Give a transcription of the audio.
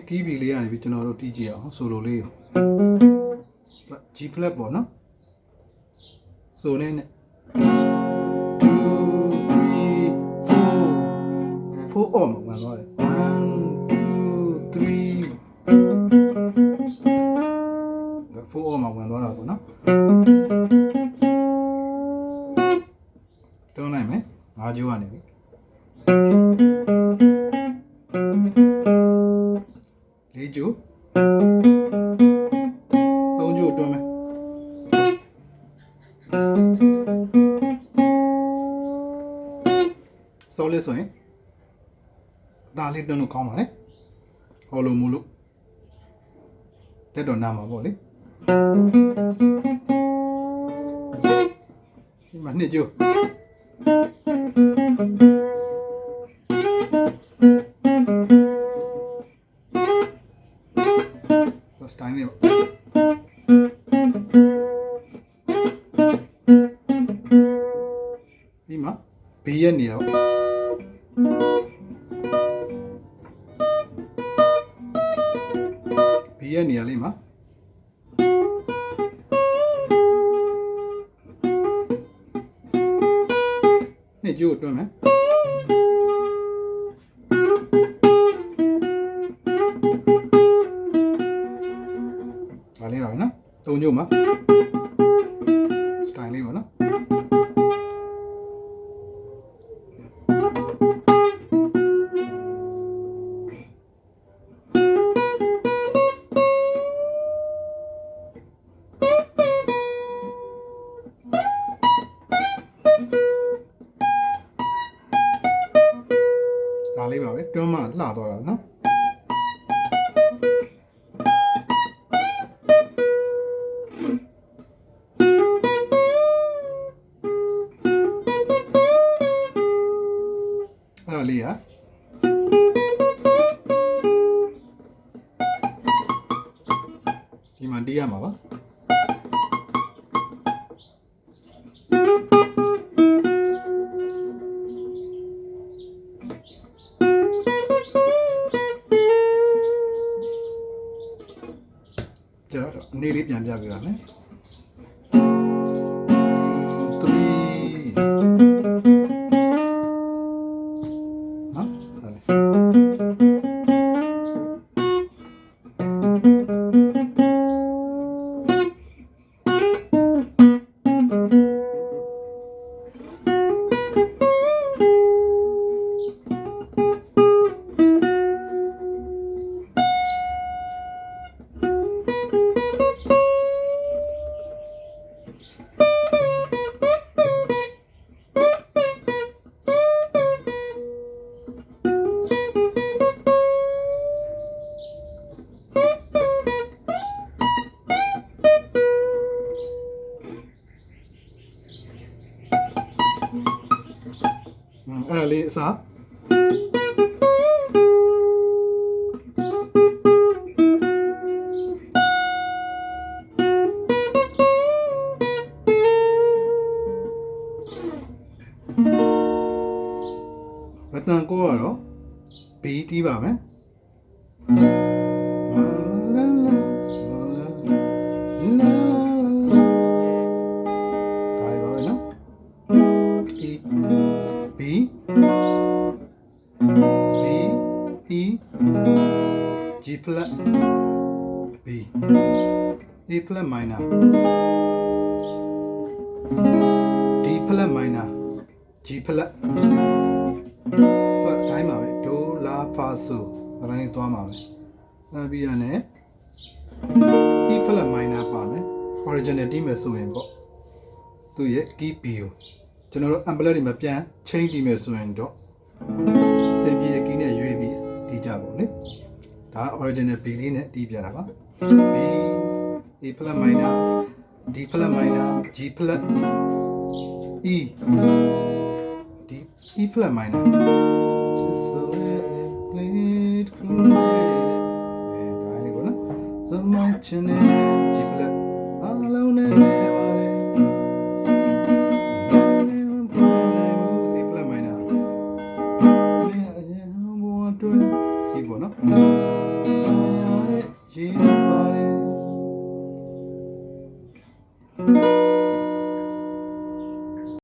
ကီးဘီလေးရနေပြီကျွန်တော်တို့တီးကြည့်အောင်ဆိုလိုလေးကို G flat ပေါ့နော်ဆိုနေနဲ့2 3 4 4 on မှာသွားတယ်1 2 3 4 on မှာဝင်သွားတာပေါ့နော်တွန်းလိုက်မယ်5ကျိုးကနေပြီ4ကျိုး3ကျိုးတွန်းမယ်ဆောလေးဆိုရင်ဒါလေးတွန်းလို့ကောင်းပါလေဟောလို့မို့လို့တက်တော့နားမှာပေါ့လေဒီမှာ2ကျိုးစတိုင်းလေးဒီမှာ B ရဲ့နေရာB ရဲ့နေရာလေးမှာနှစ်ကျိုးတွန်းမယ်ဒါလေးပါနော်3ကျိုးမှာစတိုင်းလေးပါနော်ဒါလေးပါပဲတွန်းမှလှသွားတာနော်အဲ့ဒါလေးอ่ะဒီမှာတီးရမှာပါအနေလေးပြန်ပြပေးပါမယ်3နော်အဲ့ဒါလေးအစားဘတန်ကိုကတော့ B တီးပါမယ် flat B A flat minor D flat minor G flat တော့တိုင်းပါပဲဒိုလာဖာဆိုအတိုင်းသွားမှာပဲနောက်ပြီးတော့ね E flat minor ပါမယ် original တီးမယ်ဆိုရင်ပေါ့သူ့ရဲ့ key B ကိုကျွန်တော်တို့ amplet တွေမှာပြန် change တီးမယ်ဆိုရင်တော့အစင်ပြေ key နဲ့ရွေးပြီးတီးကြပါဦးလေဒါ original B လေးနဲ့တီးပြတာပါ B A flat minor D flat minor G flat E D E flat minor just so it played coolဒါလေးကိုနော် so much in it G flat alone in it A flat minorဒီပေါ့နော်